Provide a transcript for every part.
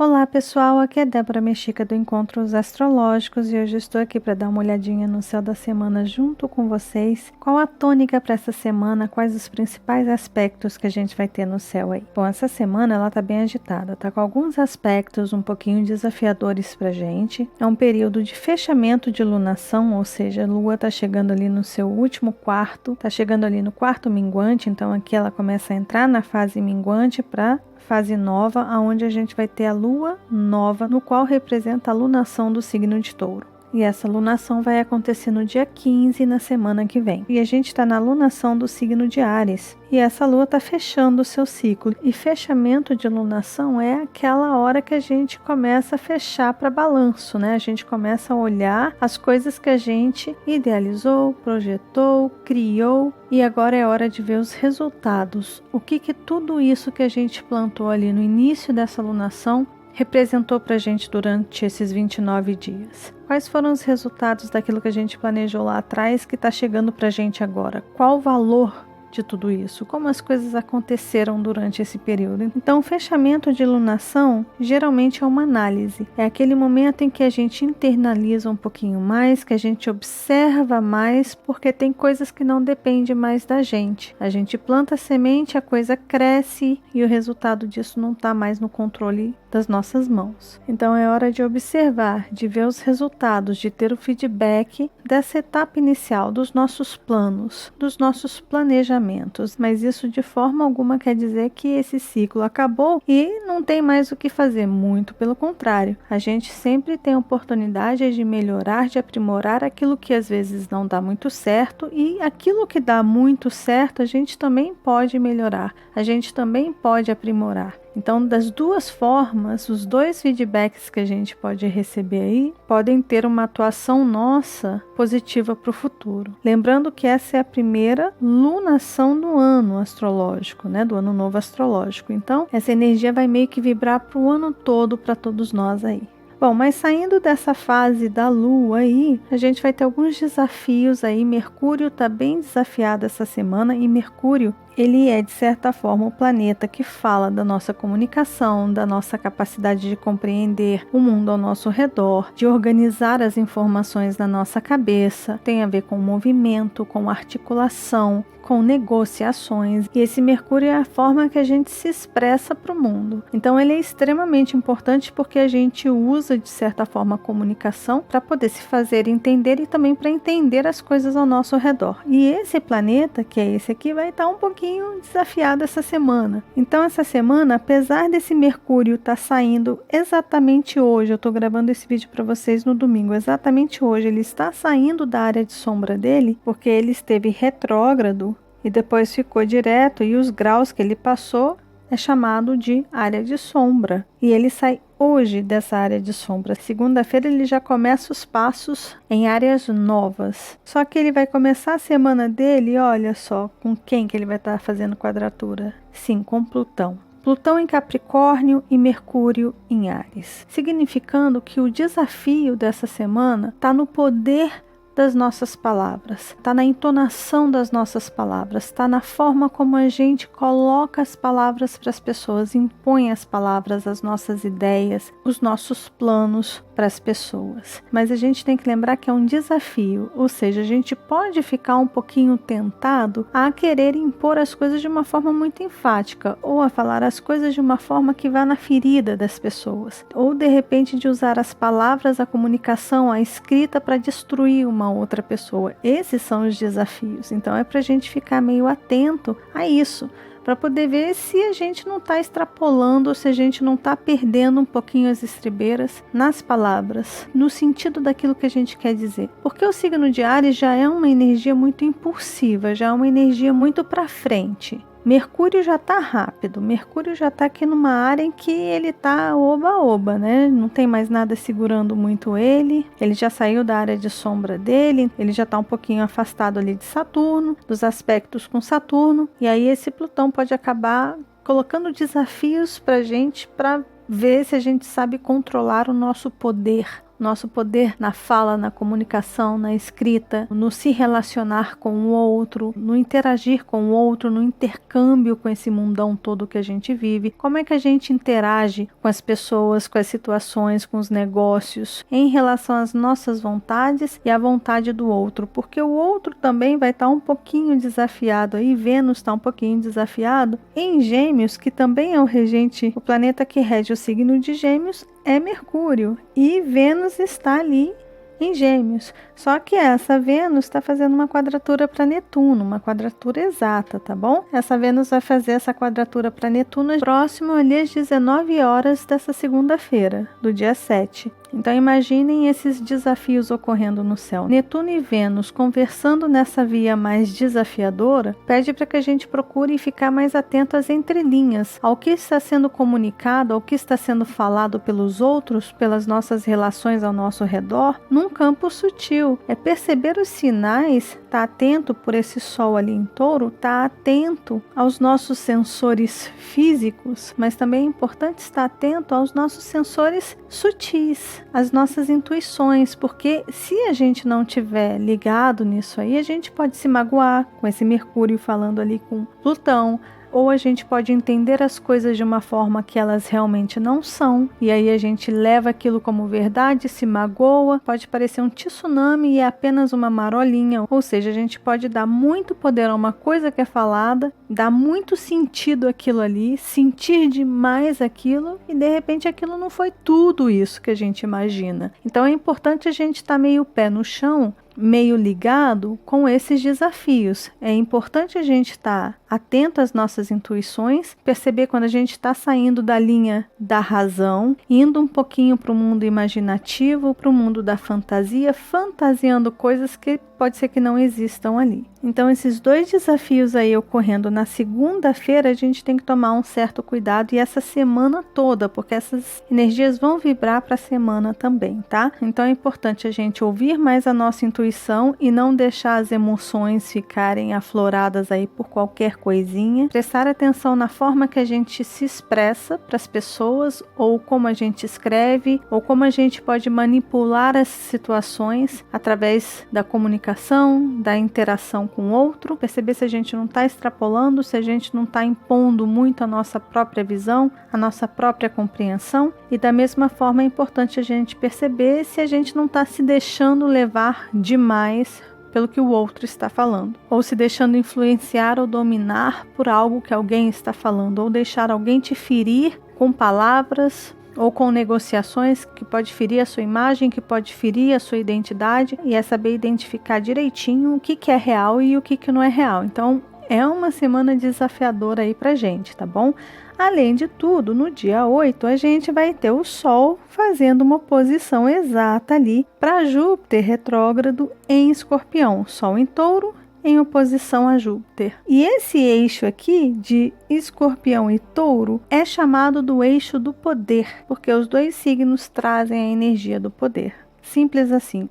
Olá pessoal, aqui é Débora Mexica do Encontros Astrológicos e hoje estou aqui para dar uma olhadinha no céu da semana junto com vocês. Qual a tônica para essa semana, quais os principais aspectos que a gente vai ter no céu aí. Bom, essa semana ela tá bem agitada, tá com alguns aspectos um pouquinho desafiadores pra gente. É um período de fechamento de lunação, ou seja, a lua tá chegando ali no seu último quarto, tá chegando ali no quarto minguante, então aqui ela começa a entrar na fase minguante para fase nova, aonde a gente vai ter a lua nova, no qual representa a lunação do signo de Touro. E essa lunação vai acontecer no dia 15, na semana que vem. E a gente está na lunação do signo de Áries. E essa lua está fechando o seu ciclo. E fechamento de lunação é aquela hora que a gente começa a fechar para balanço, né? A gente começa a olhar as coisas que a gente idealizou, projetou, criou. E agora é hora de ver os resultados. O que tudo isso que a gente plantou ali no início dessa lunação representou para a gente durante esses 29 dias. Quais foram os resultados daquilo que a gente planejou lá atrás que está chegando para a gente agora? Qual o valor de tudo isso? Como as coisas aconteceram durante esse período? Então, o fechamento de lunação geralmente é uma análise. É aquele momento em que a gente internaliza um pouquinho mais, que a gente observa mais, porque tem coisas que não dependem mais da gente. A gente planta a semente, a coisa cresce e o resultado disso não está mais no controle das nossas mãos. Então é hora de observar, de ver os resultados, de ter o feedback dessa etapa inicial, dos nossos planos, dos nossos planejamentos. Mas isso de forma alguma quer dizer que esse ciclo acabou e não tem mais o que fazer. Muito pelo contrário. A gente sempre tem a oportunidade de melhorar, de aprimorar aquilo que às vezes não dá muito certo, e aquilo que dá muito certo a gente também pode melhorar, a gente também pode aprimorar. Então, das duas formas, os dois feedbacks que a gente pode receber aí podem ter uma atuação nossa positiva para o futuro. Lembrando que essa é a primeira lunação do ano astrológico, né? Do ano novo astrológico. Então, essa energia vai meio que vibrar para o ano todo, para todos nós aí. Bom, mas saindo dessa fase da lua aí, a gente vai ter alguns desafios aí. Mercúrio está bem desafiado essa semana, e Mercúrio, ele é de certa forma o planeta que fala da nossa comunicação, da nossa capacidade de compreender o mundo ao nosso redor, de organizar as informações na nossa cabeça. Tem a ver com movimento, com articulação, com negociações, e esse Mercúrio é a forma que a gente se expressa para o mundo. Então ele é extremamente importante porque a gente usa de certa forma a comunicação para poder se fazer entender e também para entender as coisas ao nosso redor. E esse planeta, que é esse aqui, vai estar um pouquinho desafiado essa semana. Então essa semana, apesar desse Mercúrio estar saindo exatamente hoje, eu estou gravando esse vídeo para vocês no domingo, exatamente hoje, ele está saindo da área de sombra dele, porque ele esteve retrógrado e depois ficou direto, e os graus que ele passou é chamado de área de sombra. E ele sai hoje dessa área de sombra. Segunda-feira ele já começa os passos em áreas novas. Só que ele vai começar a semana dele, olha só, com quem que ele vai estar fazendo quadratura? Sim, com Plutão. Plutão em Capricórnio e Mercúrio em Áries. Significando que o desafio dessa semana está no poder das nossas palavras, está na entonação das nossas palavras, está na forma como a gente coloca as palavras para as pessoas, impõe as palavras, as nossas ideias, os nossos planos para as pessoas. Mas a gente tem que lembrar que é um desafio, ou seja, a gente pode ficar um pouquinho tentado a querer impor as coisas de uma forma muito enfática, ou a falar as coisas de uma forma que vá na ferida das pessoas, ou de repente de usar as palavras, a comunicação, a escrita para destruir uma outra pessoa. Esses são os desafios. Então é para a gente ficar meio atento a isso, para poder ver se a gente não está extrapolando, ou se a gente não está perdendo um pouquinho as estribeiras nas palavras, no sentido daquilo que a gente quer dizer. Porque o signo de Áries já é uma energia muito impulsiva, já é uma energia muito para frente. Mercúrio já está rápido, Mercúrio já está aqui numa área em que ele está oba-oba, né? Não tem mais nada segurando muito ele já saiu da área de sombra dele, ele já está um pouquinho afastado ali de Saturno, dos aspectos com Saturno, e aí esse Plutão pode acabar colocando desafios para a gente, para ver se a gente sabe controlar o nosso poder, nosso poder na fala, na comunicação, na escrita, no se relacionar com o outro, no interagir com o outro, no intercâmbio com esse mundão todo que a gente vive. Como é que a gente interage com as pessoas, com as situações, com os negócios, em relação às nossas vontades e à vontade do outro, porque o outro também vai estar um pouquinho desafiado aí, Vênus está um pouquinho desafiado em Gêmeos, que também é o regente, o planeta que rege o signo de Gêmeos é Mercúrio, e Vênus está ali em Gêmeos. Só que essa Vênus está fazendo uma quadratura para Netuno, uma quadratura exata, tá bom? Essa Vênus vai fazer essa quadratura para Netuno próximo ali às 19 horas dessa segunda-feira, do dia 7. Então imaginem esses desafios ocorrendo no céu. Netuno e Vênus conversando nessa via mais desafiadora pede para que a gente procure ficar mais atento às entrelinhas, ao que está sendo comunicado, ao que está sendo falado pelos outros, pelas nossas relações ao nosso redor, num campo sutil. É perceber os sinais, tá atento por esse sol ali em Touro, tá atento aos nossos sensores físicos, mas também é importante estar atento aos nossos sensores sutis, as nossas intuições, porque se a gente não tiver ligado nisso aí, a gente pode se magoar com esse Mercúrio falando ali com Plutão, ou a gente pode entender as coisas de uma forma que elas realmente não são, e aí a gente leva aquilo como verdade, se magoa, pode parecer um tsunami e é apenas uma marolinha, ou seja, a gente pode dar muito poder a uma coisa que é falada, dar muito sentido àquilo ali, sentir demais aquilo, e de repente aquilo não foi tudo isso que a gente imagina. Então é importante a gente estar meio pé no chão, meio ligado com esses desafios. É importante a gente estar atento às nossas intuições, perceber quando a gente está saindo da linha da razão, indo um pouquinho para o mundo imaginativo, para o mundo da fantasia, fantasiando coisas que pode ser que não existam ali. Então esses dois desafios aí ocorrendo na segunda-feira, a gente tem que tomar um certo cuidado, e essa semana toda, porque essas energias vão vibrar para a semana também, tá? Então é importante a gente ouvir mais a nossa intuição e não deixar as emoções ficarem afloradas aí por qualquer coisinha. Prestar atenção na forma que a gente se expressa para as pessoas, ou como a gente escreve, ou como a gente pode manipular as situações através da comunicação, da interação com o outro, perceber se a gente não está extrapolando, se a gente não está impondo muito a nossa própria visão, a nossa própria compreensão, e da mesma forma é importante a gente perceber se a gente não está se deixando levar demais pelo que o outro está falando, ou se deixando influenciar ou dominar por algo que alguém está falando, ou deixar alguém te ferir com palavras ou com negociações que pode ferir a sua imagem, que pode ferir a sua identidade, e é saber identificar direitinho o que é real e o que não é real. Então é uma semana desafiadora aí pra gente, tá bom? Além de tudo, no dia 8 a gente vai ter o Sol fazendo uma oposição exata ali para Júpiter retrógrado em Escorpião, Sol em Touro em oposição a Júpiter. E esse eixo aqui de Escorpião e Touro é chamado do eixo do poder, porque os dois signos trazem a energia do poder. Simples assim.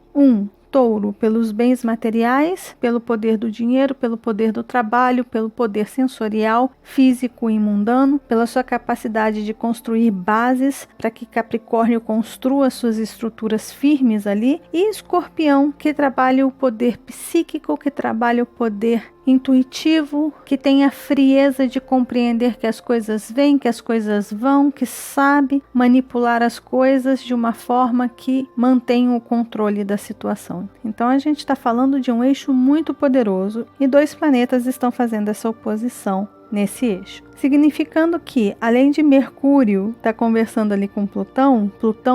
Touro pelos bens materiais, pelo poder do dinheiro, pelo poder do trabalho, pelo poder sensorial, físico e mundano, pela sua capacidade de construir bases para que Capricórnio construa suas estruturas firmes ali, e Escorpião, que trabalha o poder psíquico, que trabalha o poder intuitivo, que tem a frieza de compreender que as coisas vêm, que as coisas vão, que sabe manipular as coisas de uma forma que mantém o controle da situação. Então a gente está falando de um eixo muito poderoso, e dois planetas estão fazendo essa oposição nesse eixo, significando que, além de Mercúrio estar conversando ali com Plutão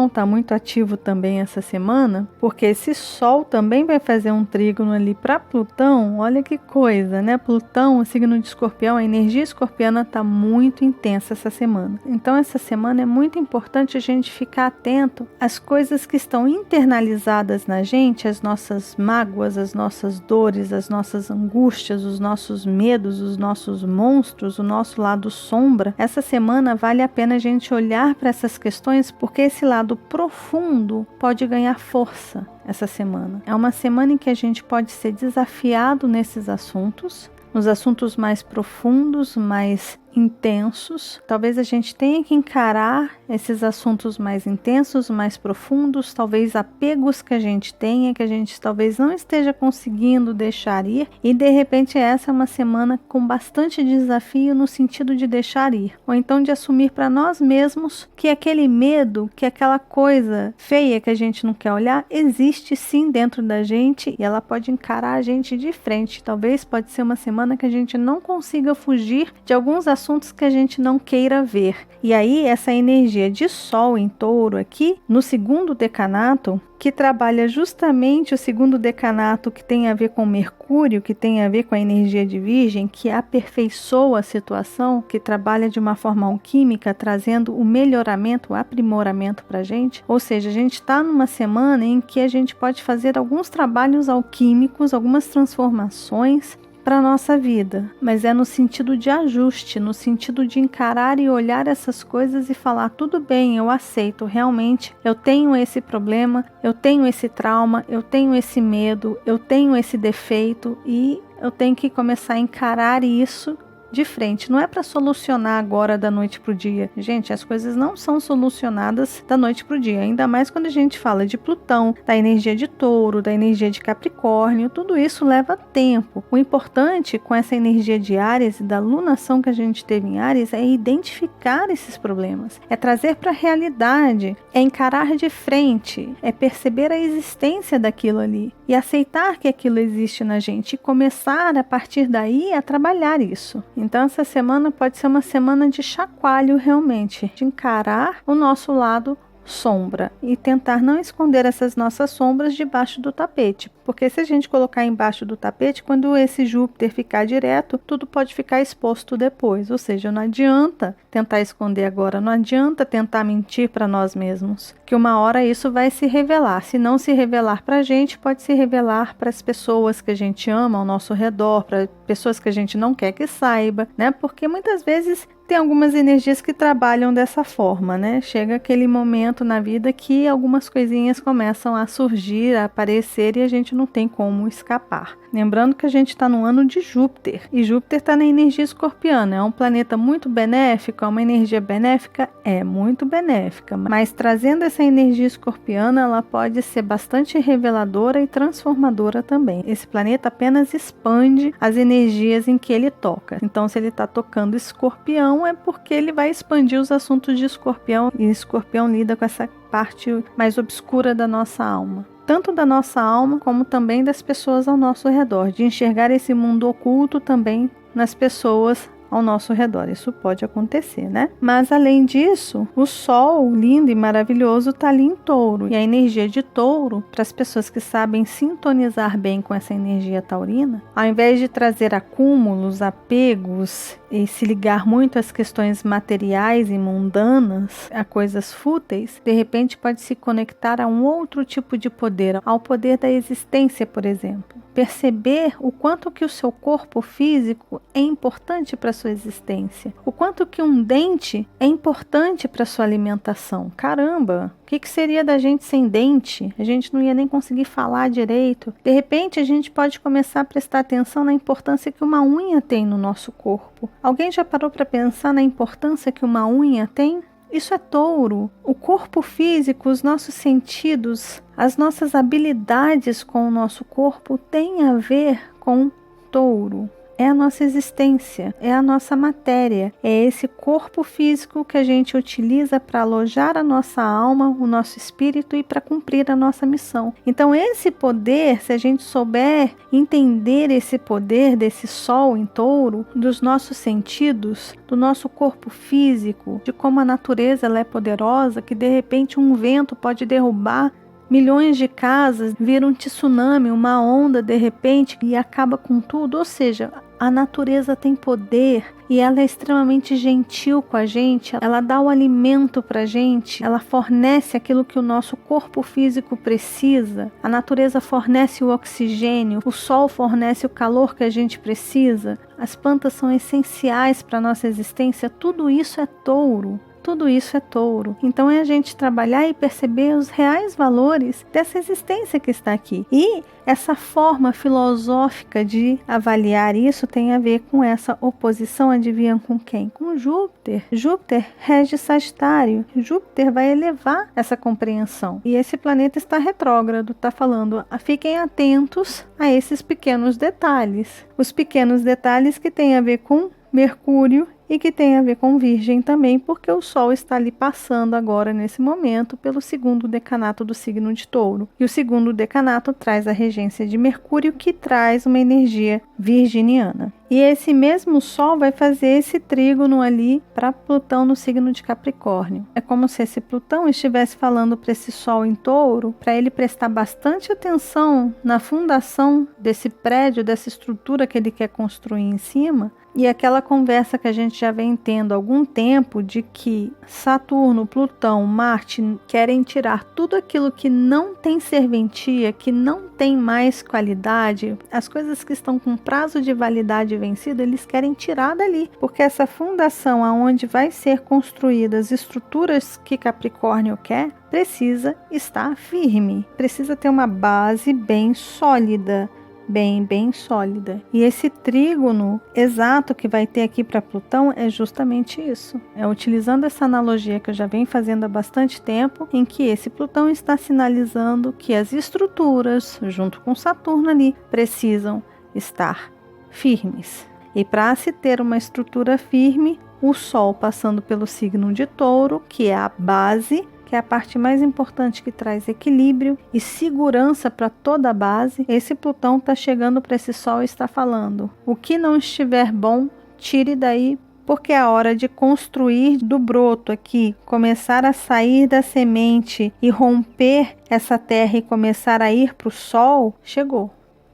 está muito ativo também essa semana, porque esse Sol também vai fazer um trígono ali para Plutão. Olha que coisa, né? Plutão, o signo de Escorpião, a energia escorpiana está muito intensa essa semana. Então essa semana é muito importante a gente ficar atento às coisas que estão internalizadas na gente, as nossas mágoas, as nossas dores, as nossas angústias, os nossos medos, os nossos monstros, o nosso lado sombra. Essa semana vale a pena a gente olhar para essas questões, porque esse lado profundo pode ganhar força essa semana. É uma semana em que a gente pode ser desafiado nesses assuntos, nos assuntos mais profundos, mais intensos. Talvez a gente tenha que encarar esses assuntos mais intensos, mais profundos, talvez apegos que a gente tenha, que a gente talvez não esteja conseguindo deixar ir, e de repente essa é uma semana com bastante desafio no sentido de deixar ir, ou então de assumir para nós mesmos que aquele medo, que aquela coisa feia que a gente não quer olhar, existe sim dentro da gente e ela pode encarar a gente de frente. Talvez pode ser uma semana que a gente não consiga fugir de alguns assuntos que a gente não queira ver. E aí essa energia de Sol em Touro aqui, no segundo decanato, que trabalha justamente o segundo decanato que tem a ver com Mercúrio, que tem a ver com a energia de Virgem, que aperfeiçoa a situação, que trabalha de uma forma alquímica, trazendo o melhoramento, o aprimoramento para a gente. Ou seja, a gente está numa semana em que a gente pode fazer alguns trabalhos alquímicos, algumas transformações para a nossa vida, mas é no sentido de ajuste, no sentido de encarar e olhar essas coisas e falar, tudo bem, eu aceito, realmente, eu tenho esse problema, eu tenho esse trauma, eu tenho esse medo, eu tenho esse defeito e eu tenho que começar a encarar isso de frente. Não é para solucionar agora da noite para o dia. Gente, as coisas não são solucionadas da noite para o dia, ainda mais quando a gente fala de Plutão, da energia de Touro, da energia de Capricórnio, tudo isso leva tempo. O importante com essa energia de Áries e da lunação que a gente teve em Áries é identificar esses problemas, é trazer para a realidade, é encarar de frente, é perceber a existência daquilo ali e aceitar que aquilo existe na gente e começar a partir daí a trabalhar isso. Então essa semana pode ser uma semana de chacoalho realmente, de encarar o nosso lado sombra e tentar não esconder essas nossas sombras debaixo do tapete, porque se a gente colocar embaixo do tapete, quando esse Júpiter ficar direto, tudo pode ficar exposto depois, ou seja, não adianta tentar esconder agora, não adianta tentar mentir para nós mesmos, que uma hora isso vai se revelar. Se não se revelar para a gente, pode se revelar para as pessoas que a gente ama ao nosso redor, para pessoas que a gente não quer que saiba, né? Porque muitas vezes tem algumas energias que trabalham dessa forma, né? Chega aquele momento na vida que algumas coisinhas começam a surgir, a aparecer e a gente não tem como escapar. Lembrando que a gente está no ano de Júpiter e Júpiter está na energia escorpiana. É um planeta muito benéfico, é uma energia benéfica? É muito benéfica, mas trazendo essa energia escorpiana, ela pode ser bastante reveladora e transformadora também. Esse planeta apenas expande as energias em que ele toca. Então, se ele está tocando Escorpião, é porque ele vai expandir os assuntos de Escorpião e Escorpião lida com essa parte mais obscura da nossa alma. Tanto da nossa alma, como também das pessoas ao nosso redor, de enxergar esse mundo oculto também nas pessoas ao nosso redor. Isso pode acontecer, né? Mas além disso, o Sol lindo e maravilhoso está ali em Touro. E a energia de Touro, para as pessoas que sabem sintonizar bem com essa energia taurina, ao invés de trazer acúmulos, apegos e se ligar muito às questões materiais e mundanas, a coisas fúteis, de repente pode se conectar a um outro tipo de poder, ao poder da existência, por exemplo. Perceber o quanto que o seu corpo físico é importante para a sua existência, o quanto que um dente é importante para a sua alimentação. Caramba, o que seria da gente sem dente? A gente não ia nem conseguir falar direito. De repente a gente pode começar a prestar atenção na importância que uma unha tem no nosso corpo. Alguém já parou para pensar na importância que uma unha tem? Isso é Touro. O corpo físico, os nossos sentidos, as nossas habilidades com o nosso corpo têm a ver com Touro. É a nossa existência, é a nossa matéria, é esse corpo físico que a gente utiliza para alojar a nossa alma, o nosso espírito e para cumprir a nossa missão. Então esse poder, se a gente souber entender esse poder desse Sol em Touro, dos nossos sentidos, do nosso corpo físico, de como a natureza ela é poderosa, que de repente um vento pode derrubar milhões de casas, vira um tsunami, uma onda de repente e acaba com tudo. Ou seja, a natureza tem poder e ela é extremamente gentil com a gente, ela dá o alimento para a gente, ela fornece aquilo que o nosso corpo físico precisa, a natureza fornece o oxigênio, o sol fornece o calor que a gente precisa, as plantas são essenciais para a nossa existência, tudo isso é Touro. tudo isso é touro. Então é a gente trabalhar e perceber os reais valores dessa existência que está aqui. E essa forma filosófica de avaliar isso tem a ver com essa oposição, adivinham com quem? Com Júpiter. Júpiter rege Sagitário. Júpiter vai elevar essa compreensão. E esse planeta está retrógrado, está falando, fiquem atentos a esses pequenos detalhes. Os pequenos detalhes que têm a ver com Mercúrio e que tem a ver com Virgem também, porque o Sol está ali passando agora nesse momento pelo segundo decanato do signo de Touro. E o segundo decanato traz a regência de Mercúrio, que traz uma energia virginiana. E esse mesmo Sol vai fazer esse trígono ali para Plutão no signo de Capricórnio. É como se esse Plutão estivesse falando para esse Sol em Touro, para ele prestar bastante atenção na fundação desse prédio, dessa estrutura que ele quer construir em cima. E aquela conversa que a gente já vem tendo há algum tempo de que Saturno, Plutão, Marte querem tirar tudo aquilo que não tem serventia, que não tem mais qualidade, as coisas que estão com prazo de validade vencido, eles querem tirar dali, porque essa fundação aonde vai ser construídas as estruturas que Capricórnio quer, precisa estar firme, precisa ter uma base bem sólida, bem sólida. E esse trígono exato que vai ter aqui para Plutão é justamente isso. É utilizando essa analogia que eu já venho fazendo há bastante tempo, em que esse Plutão está sinalizando que as estruturas, junto com Saturno ali, precisam estar firmes. E para se ter uma estrutura firme, o Sol passando pelo signo de Touro, que é a base, que é a parte mais importante, que traz equilíbrio e segurança para toda a base, esse Plutão está chegando para esse Sol e está falando: o que não estiver bom, tire daí, porque é a hora de construir do broto aqui, começar a sair da semente e romper essa terra e começar a ir para o Sol, chegou.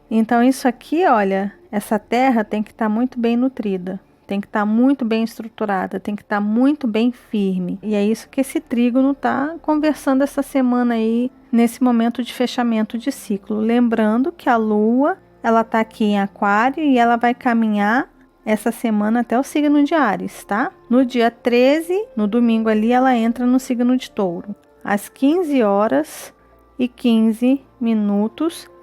Então isso aqui, olha, essa terra tem que estar muito bem nutrida. Tem que estar muito bem estruturada, tem que estar muito bem firme. E é isso que esse trígono está conversando essa semana aí, nesse momento de fechamento de ciclo. Lembrando que a Lua, ela está aqui em Aquário e ela vai caminhar essa semana até o signo de Áries, tá? No dia 13, no domingo ali, ela entra no signo de Touro. Às 15h15,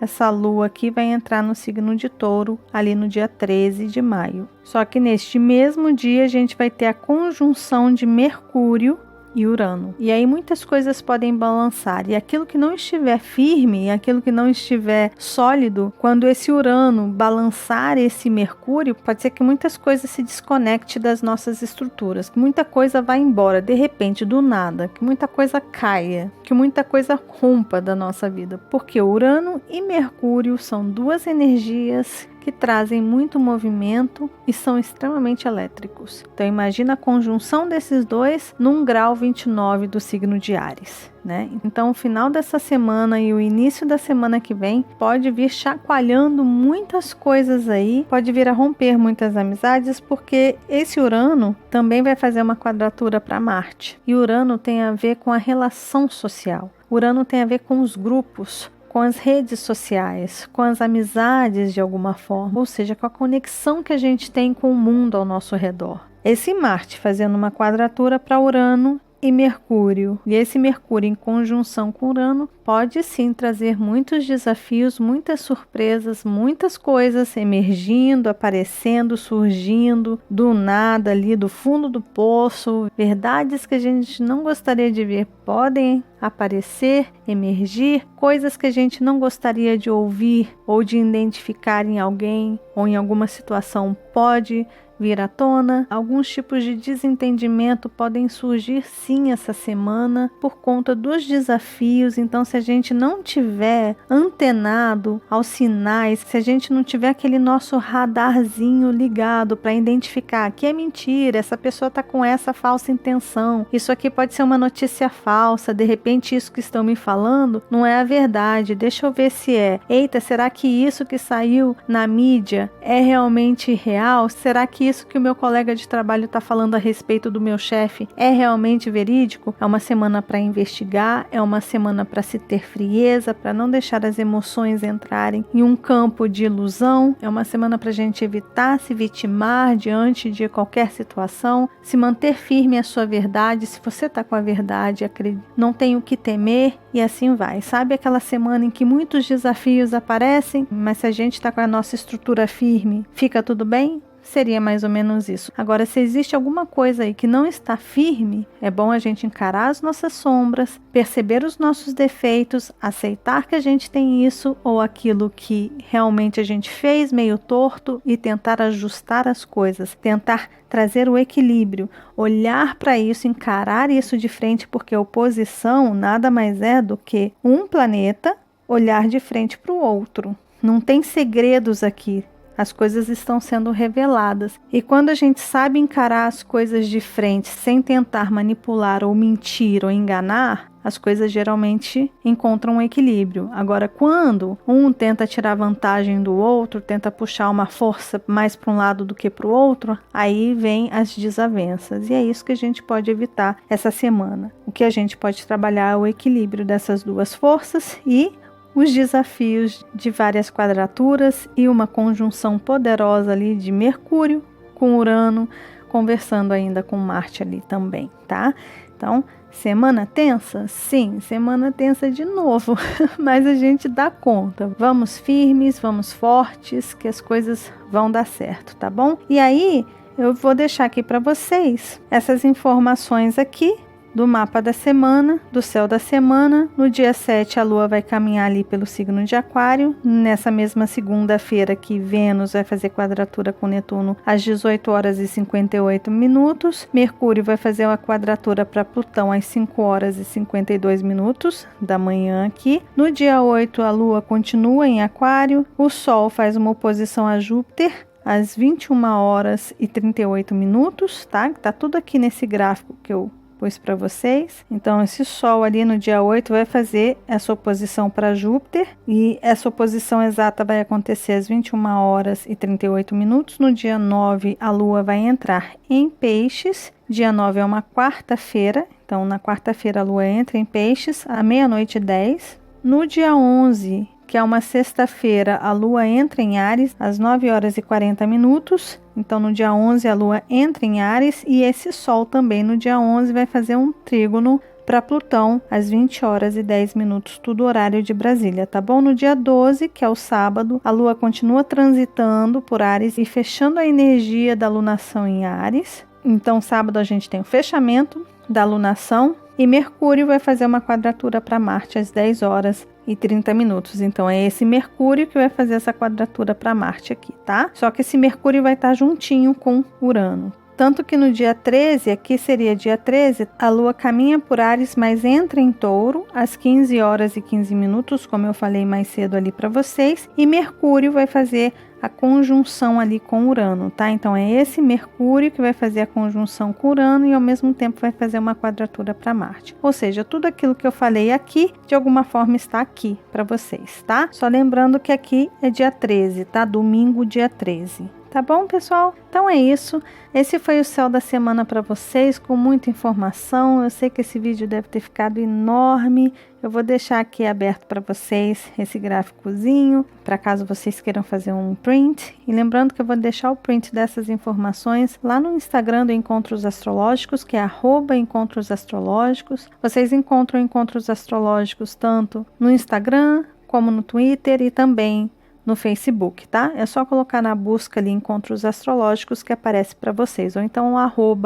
essa lua aqui vai entrar no signo de Touro, ali no dia 13 de maio. Só que neste mesmo dia a gente vai ter a conjunção de Mercúrio e Urano. E aí muitas coisas podem balançar. E aquilo que não estiver firme, aquilo que não estiver sólido, quando esse Urano balançar esse Mercúrio, pode ser que muitas coisas se desconectem das nossas estruturas, que muita coisa vá embora, de repente, do nada, que muita coisa caia, que muita coisa rompa da nossa vida. Porque Urano e Mercúrio são duas energias que trazem muito movimento e são extremamente elétricos. Então imagina a conjunção desses dois num grau 29 do signo de Áries, né? Então o final dessa semana e o início da semana que vem pode vir chacoalhando muitas coisas aí, pode vir a romper muitas amizades, porque esse Urano também vai fazer uma quadratura para Marte. E Urano tem a ver com a relação social. Urano tem a ver com os grupos, com as redes sociais, com as amizades de alguma forma, ou seja, com a conexão que a gente tem com o mundo ao nosso redor. Esse Marte fazendo uma quadratura para Urano e Mercúrio, e esse Mercúrio em conjunção com Urano pode sim trazer muitos desafios, muitas surpresas, muitas coisas emergindo, aparecendo, surgindo do nada ali, do fundo do poço. Verdades que a gente não gostaria de ver podem aparecer, emergir, coisas que a gente não gostaria de ouvir ou de identificar em alguém ou em alguma situação pode vir à tona. Alguns tipos de desentendimento podem surgir sim essa semana por conta dos desafios. Então, se a gente não tiver antenado aos sinais, se a gente não tiver aquele nosso radarzinho ligado para identificar que é mentira, essa pessoa está com essa falsa intenção, isso aqui pode ser uma notícia falsa, de repente isso que estão me falando não é a verdade, deixa eu ver se é. Eita, será que isso que saiu na mídia é realmente real? Será que isso que o meu colega de trabalho está falando a respeito do meu chefe é realmente verídico? É uma semana para investigar, é uma semana para se ter frieza, para não deixar as emoções entrarem em um campo de ilusão, é uma semana para a gente evitar se vitimar diante de qualquer situação, se manter firme à sua verdade. Se você está com a verdade, não tem o que temer, e assim vai. Sabe aquela semana em que muitos desafios aparecem, mas se a gente está com a nossa estrutura firme, fica tudo bem? Seria mais ou menos isso. Agora, se existe alguma coisa aí que não está firme, é bom a gente encarar as nossas sombras, perceber os nossos defeitos, aceitar que a gente tem isso ou aquilo que realmente a gente fez meio torto e tentar ajustar as coisas, tentar trazer o equilíbrio, olhar para isso, encarar isso de frente, porque oposição nada mais é do que um planeta olhar de frente para o outro. Não tem segredos aqui. As coisas estão sendo reveladas. E quando a gente sabe encarar as coisas de frente sem tentar manipular ou mentir ou enganar, as coisas geralmente encontram um equilíbrio. Agora, quando um tenta tirar vantagem do outro, tenta puxar uma força mais para um lado do que para o outro, aí vem as desavenças. E é isso que a gente pode evitar essa semana. O que a gente pode trabalhar é o equilíbrio dessas duas forças e os desafios de várias quadraturas e uma conjunção poderosa ali de Mercúrio com Urano, conversando ainda com Marte ali também, tá? Então, semana tensa? Sim, semana tensa de novo, mas a gente dá conta. Vamos firmes, vamos fortes, que as coisas vão dar certo, tá bom? E aí, eu vou deixar aqui para vocês essas informações aqui do mapa da semana, do céu da semana. No dia 7, a Lua vai caminhar ali pelo signo de Aquário. Nessa mesma segunda-feira que Vênus vai fazer quadratura com Netuno às 18 horas e 58 minutos. Mercúrio vai fazer uma quadratura para Plutão às 5 horas e 52 minutos da manhã aqui. No dia 8, a Lua continua em Aquário. O Sol faz uma oposição a Júpiter às 21 horas e 38 minutos, tá? Tá tudo aqui nesse gráfico que eu pus para vocês. Então, esse Sol ali no dia 8 vai fazer essa oposição para Júpiter, e essa oposição exata vai acontecer às 21 horas e 38 minutos. No dia 9, a Lua vai entrar em Peixes. Dia 9 é uma quarta-feira, então na quarta-feira a Lua entra em Peixes à meia-noite e 10. No dia 11, que é uma sexta-feira, a Lua entra em Áries às 9 horas e 40 minutos. Então, no dia 11, a Lua entra em Áries, e esse Sol também no dia 11 vai fazer um trígono para Plutão às 20 horas e 10 minutos, tudo horário de Brasília, tá bom? No dia 12, que é o sábado, a Lua continua transitando por Áries e fechando a energia da lunação em Áries. Então, sábado a gente tem o fechamento da lunação, e Mercúrio vai fazer uma quadratura para Marte às 10 horas e 30 minutos. Então, é esse Mercúrio que vai fazer essa quadratura para Marte aqui, tá? Só que esse Mercúrio vai estar juntinho com Urano. Tanto que no dia 13, aqui seria dia 13, a Lua caminha por Áries, mas entra em Touro às 15 horas e 15 minutos, como eu falei mais cedo ali para vocês. E Mercúrio vai fazer a conjunção ali com Urano, tá? Então, é esse Mercúrio que vai fazer a conjunção com Urano e ao mesmo tempo vai fazer uma quadratura para Marte. Ou seja, tudo aquilo que eu falei aqui, de alguma forma está aqui para vocês, tá? Só lembrando que aqui é dia 13, tá? Domingo, dia 13. Tá bom, pessoal? Então é isso. Esse foi o céu da semana para vocês, com muita informação. Eu sei que esse vídeo deve ter ficado enorme. Eu vou deixar aqui aberto para vocês esse gráficozinho, para caso vocês queiram fazer um print. E lembrando que eu vou deixar o print dessas informações lá no Instagram do Encontros Astrológicos, que é @encontrosastrológicos. Vocês encontram Encontros Astrológicos tanto no Instagram, como no Twitter e também no Facebook, tá? É só colocar na busca ali Encontros Astrológicos que aparece para vocês, ou então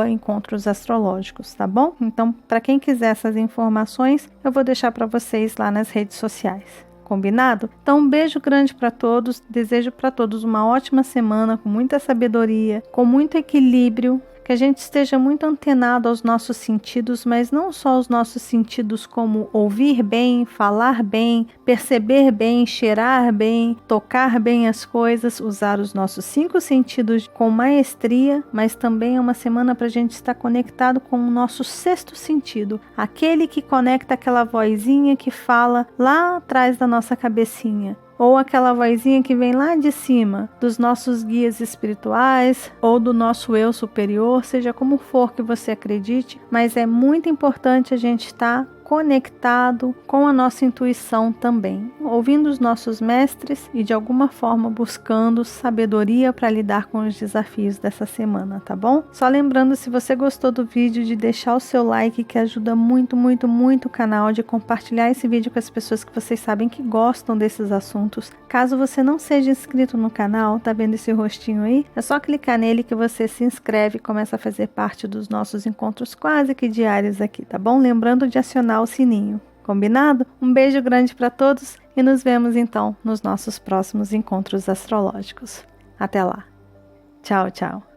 @Encontros Astrológicos, tá bom? Então, para quem quiser essas informações, eu vou deixar para vocês lá nas redes sociais. Combinado? Então, um beijo grande para todos. Desejo para todos uma ótima semana, com muita sabedoria, com muito equilíbrio, que a gente esteja muito antenado aos nossos sentidos, mas não só os nossos sentidos como ouvir bem, falar bem, perceber bem, cheirar bem, tocar bem as coisas, usar os nossos 5 sentidos com maestria, mas também é uma semana para a gente estar conectado com o nosso 6º sentido, aquele que conecta aquela vozinha que fala lá atrás da nossa cabecinha. ou aquela vozinha que vem lá de cima, dos nossos guias espirituais, ou do nosso eu superior, seja como for que você acredite, mas é muito importante a gente estar conectado com a nossa intuição também, ouvindo os nossos mestres e de alguma forma buscando sabedoria para lidar com os desafios dessa semana, tá bom? Só lembrando, se você gostou do vídeo, de deixar o seu like, que ajuda muito, muito, muito o canal, de compartilhar esse vídeo com as pessoas que vocês sabem que gostam desses assuntos. Caso você não seja inscrito no canal, tá vendo esse rostinho aí? É só clicar nele que você se inscreve e começa a fazer parte dos nossos encontros quase que diários aqui, tá bom? Lembrando de acionar o sininho. Combinado? Um beijo grande para todos e nos vemos então nos nossos próximos encontros astrológicos. Até lá. Tchau, tchau.